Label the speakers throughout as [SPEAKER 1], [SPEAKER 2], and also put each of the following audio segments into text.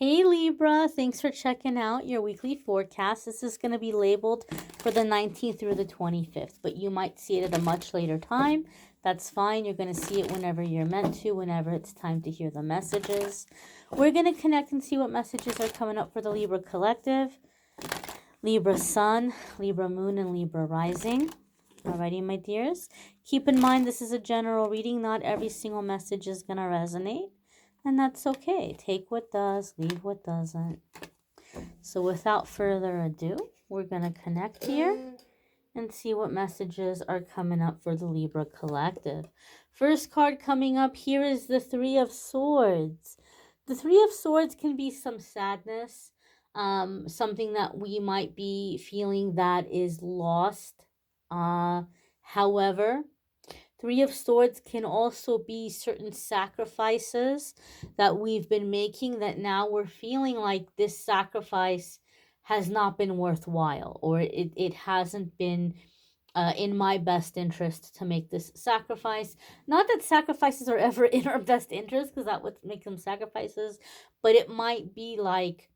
[SPEAKER 1] Hey Libra, thanks for checking out your weekly forecast. This is going to be labeled for the 19th through the 25th, but you might see it at a much later time. That's fine. You're going to see it whenever you're meant to, whenever it's time to hear the messages. We're going to connect and see what messages are coming up for the Libra Collective, Libra Sun, Libra Moon, and Libra Rising. Alrighty, my dears. Keep in mind this is a general reading. Not every single message is going to resonate. And that's okay. Take what does, leave what doesn't. So without further ado, we're going to connect here and see what messages are coming up for the Libra Collective. First card coming up here is the Three of Swords. The Three of Swords can be some sadness, something that we might be feeling that is lost. However, Three of Swords can also be certain sacrifices that we've been making that now we're feeling like this sacrifice has not been worthwhile, or it hasn't been in my best interest to make this sacrifice. Not that sacrifices are ever in our best interest, because that would make them sacrifices, but it might be like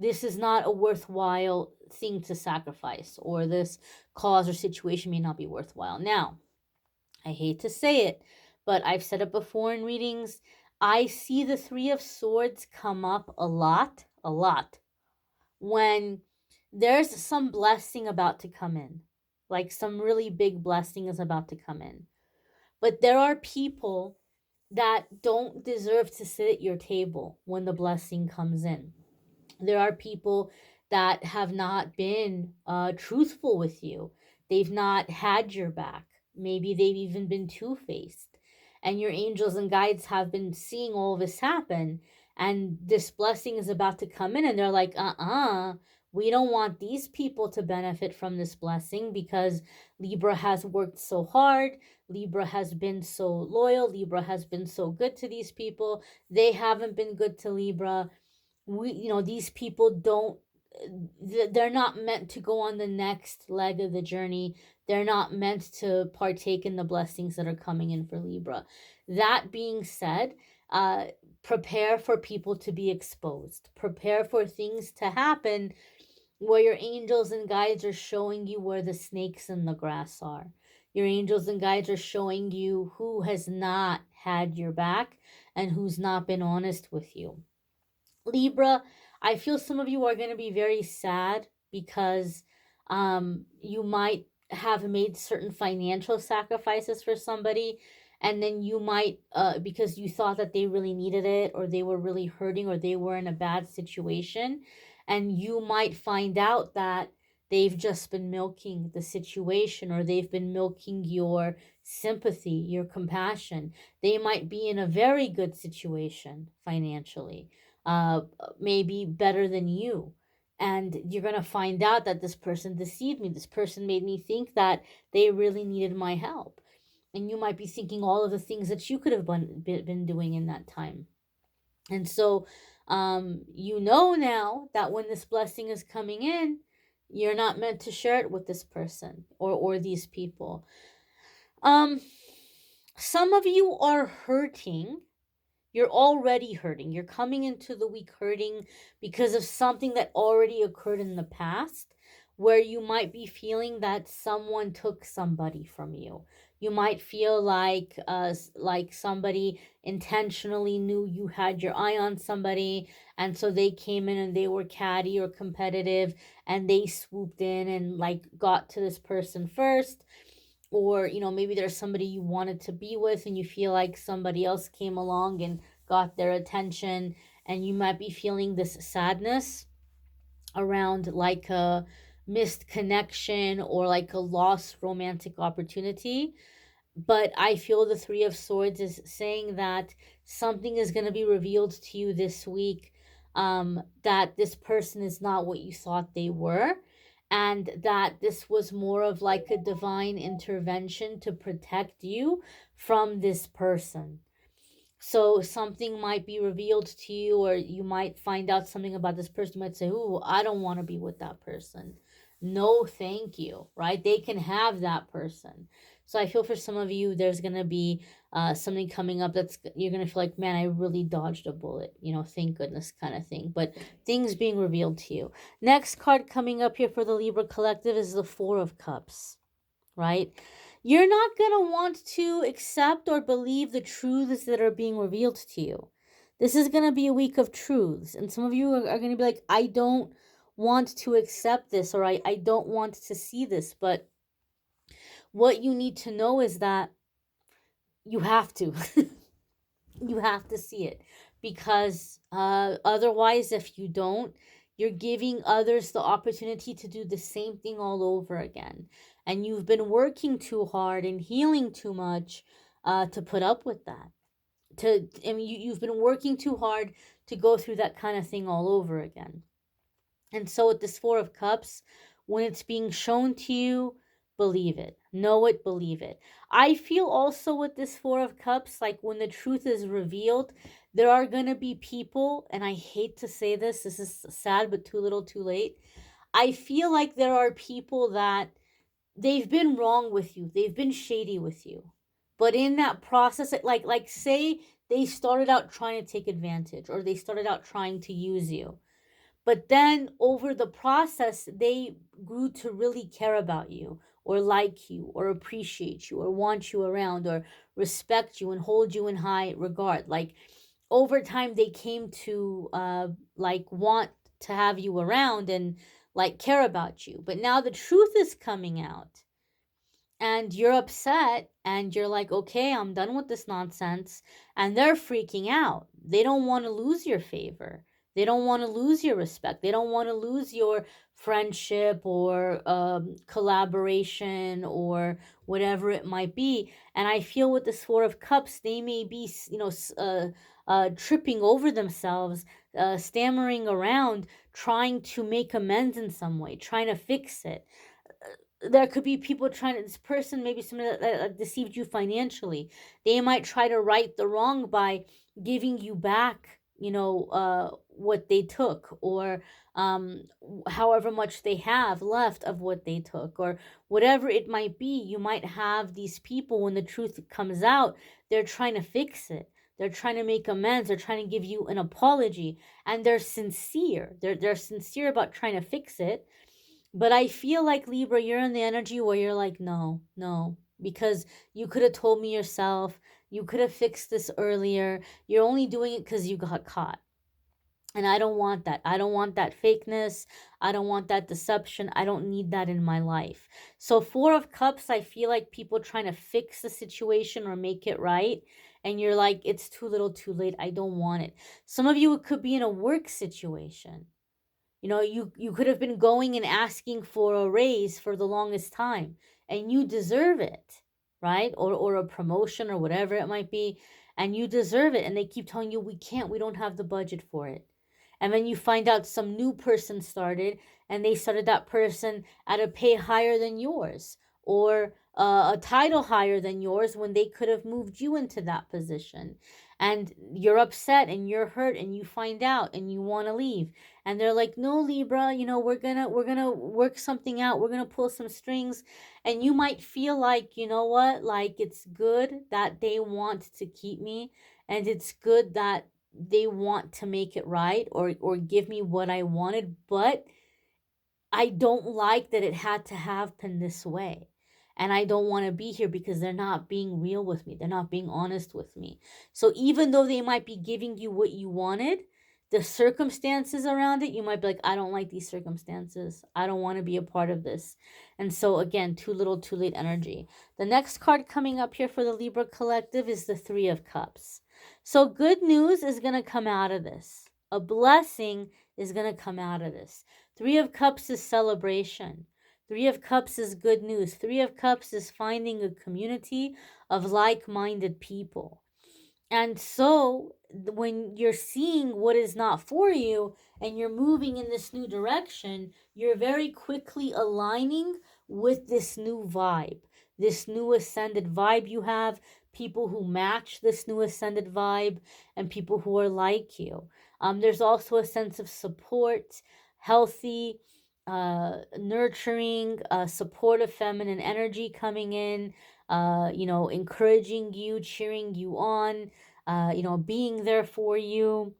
[SPEAKER 1] this is not a worthwhile thing to sacrifice, or this cause or situation may not be worthwhile. Now, I hate to say it, but I've said it before in readings. I see the Three of Swords come up a lot, when there's some blessing about to come in. Like some really big blessing is about to come in. But there are people that don't deserve to sit at your table when the blessing comes in. There are people that have not been truthful with you. They've not had your back. Maybe they've even been two-faced. And your angels and guides have been seeing all this happen. And this blessing is about to come in. And they're like, we don't want these people to benefit from this blessing because Libra has worked so hard. Libra has been so loyal. Libra has been so good to these people. They haven't been good to Libra. These people don't, they're not meant to go on the next leg of the journey. They're not meant to partake in the blessings that are coming in for Libra. That being said, prepare for people to be exposed. Prepare for things to happen where your angels and guides are showing you where the snakes in the grass are. Your angels and guides are showing you who has not had your back and who's not been honest with you. Libra, I feel some of you are going to be very sad because you might have made certain financial sacrifices for somebody, and then you might, because you thought that they really needed it, or they were really hurting, or they were in a bad situation, and you might find out that they've just been milking the situation, or they've been milking your sympathy, your compassion. They might be in a very good situation financially, maybe better than you. And you're going to find out that this person deceived me. This person made me think that they really needed my help. And you might be thinking all of the things that you could have been doing in that time. And so, you know now that when this blessing is coming in, you're not meant to share it with this person or these people. Some of you are hurting. You're already hurting. You're coming into the week hurting because of something that already occurred in the past, where you might be feeling that someone took somebody from you. You might feel like somebody intentionally knew you had your eye on somebody, and so they came in and they were catty or competitive, and they swooped in and like got to this person first. Or maybe there's somebody you wanted to be with and you feel like somebody else came along and got their attention, and you might be feeling this sadness around like a missed connection or like a lost romantic opportunity. But I feel the Three of Swords is saying that something is going to be revealed to you this week, that this person is not what you thought they were, and that this was more of like a divine intervention to protect you from this person. So something might be revealed to you, or you might find out something about this person. You might say, "Ooh, I don't want to be with that person. No, thank you." Right? They can have that person. So I feel for some of you, there's going to be something coming up that's you're gonna feel like, man, I really dodged a bullet, thank goodness, kind of thing. But things being revealed to you. Next card coming up here for the Libra collective is the Four of Cups, right? You're not gonna want to accept or believe the truths that are being revealed to you. This is gonna be a week of truths, and some of you are gonna be like, I don't want to accept this, or I don't want to see this. But what you need to know is that you have to. You have to see it, because otherwise, if you don't, you're giving others the opportunity to do the same thing all over again. And you've been working too hard and healing too much to put up with that. I mean, you've been working too hard to go through that kind of thing all over again. And so with this Four of Cups, when it's being shown to you, believe it. Know it, believe it. I feel also with this Four of Cups, like when the truth is revealed, there are going to be people, and I hate to say this is sad, but too little too late. I feel like there are people that they've been wrong with you. They've been shady with you. But in that process, like say they started out trying to take advantage, or they started out trying to use you, but then over the process, they grew to really care about you, or like you, or appreciate you, or want you around, or respect you and hold you in high regard. Like over time, they came to like want to have you around and like care about you. But now the truth is coming out, and you're upset, and you're like, okay, I'm done with this nonsense. And they're freaking out. They don't want to lose your favor. They don't want to lose your respect. They don't want to lose your friendship, or collaboration, or whatever it might be. And I feel with this Four of Cups, they may be, tripping over themselves, stammering around, trying to make amends in some way, trying to fix it. There could be people trying to, this person, maybe someone that deceived you financially, they might try to right the wrong by giving you back, what they took, or however much they have left of what they took, or whatever it might be. You might have these people, when the truth comes out, they're trying to fix it, they're trying to make amends, they're trying to give you an apology, and they're sincere, they're sincere about trying to fix it. But I feel like, Libra, you're in the energy where you're like, no, no, because you could have told me yourself. You could have fixed this earlier. You're only doing it because you got caught. And I don't want that. I don't want that fakeness. I don't want that deception. I don't need that in my life. So, Four of Cups, I feel like people trying to fix the situation or make it right. And you're like, it's too little too late. I don't want it. Some of you, it could be in a work situation. You could have been going and asking for a raise for the longest time, and you deserve it, right? Or a promotion, or whatever it might be, and you deserve it. And they keep telling you, we don't have the budget for it. And then you find out some new person started, and they started that person at a pay higher than yours, or a title higher than yours, when they could have moved you into that position. And you're upset, and you're hurt, and you find out, and you want to leave. And they're like, no, Libra, we're gonna work something out, we're gonna pull some strings. And you might feel like, you know what, like, it's good that they want to keep me, and it's good that they want to make it right, or give me what I wanted. But I don't like that it had to happen this way. And I don't want to be here, because they're not being real with me. They're not being honest with me. So even though they might be giving you what you wanted, the circumstances around it, you might be like, I don't like these circumstances. I don't want to be a part of this. And so again, too little, too late energy. The next card coming up here for the Libra collective is the Three of Cups. So good news is going to come out of this. A blessing is going to come out of this. Three of Cups is celebration. Three of Cups is good news. Three of Cups is finding a community of like-minded people. And so when you're seeing what is not for you, and you're moving in this new direction, you're very quickly aligning with this new vibe, this new ascended vibe you have, people who match this new ascended vibe, and people who are like you. There's also a sense of support, healthy, nurturing, supportive feminine energy coming in. encouraging you, cheering you on, being there for you.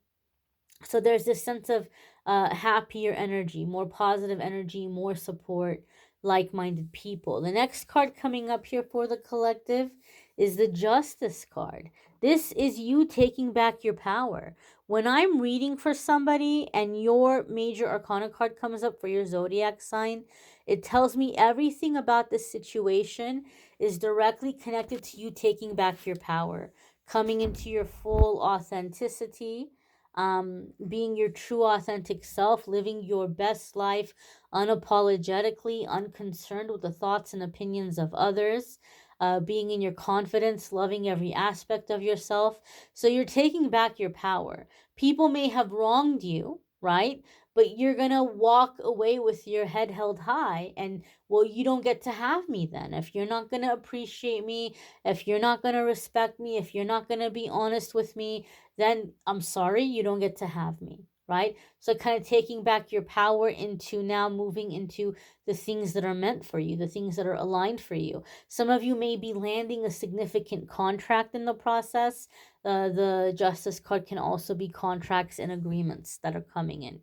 [SPEAKER 1] So there's this sense of happier energy, more positive energy, more support, like-minded people. The next card coming up here for the collective is the Justice card. This is you taking back your power. When I'm reading for somebody and your major arcana card comes up for your zodiac sign, it tells me everything about this situation is directly connected to you taking back your power, coming into your full authenticity, being your true authentic self, living your best life unapologetically, unconcerned with the thoughts and opinions of others, being in your confidence, loving every aspect of yourself. So you're taking back your power. People may have wronged you, right? But you're gonna walk away with your head held high, and well, you don't get to have me then. If you're not gonna appreciate me, if you're not gonna respect me, if you're not gonna be honest with me, then I'm sorry, you don't get to have me, right? So, kind of taking back your power into now moving into the things that are meant for you, the things that are aligned for you. Some of you may be landing a significant contract in the process. The Justice card can also be contracts and agreements that are coming in.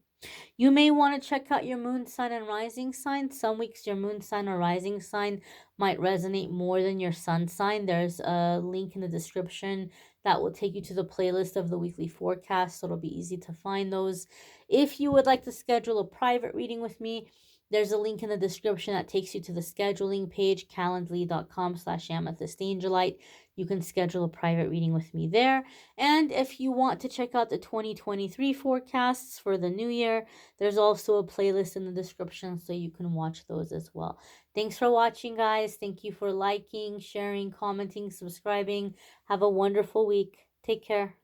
[SPEAKER 1] You may want to check out your moon sign and rising sign. Some weeks your moon sign or rising sign might resonate more than your sun sign. There's a link in the description that will take you to the playlist of the weekly forecast, so it'll be easy to find those. If you would like to schedule a private reading with me, there's a link in the description that takes you to the scheduling page, calendly.com/amethystangelite. You can schedule a private reading with me there. And if you want to check out the 2023 forecasts for the new year, there's also a playlist in the description so you can watch those as well. Thanks for watching, guys. Thank you for liking, sharing, commenting, subscribing. Have a wonderful week. Take care.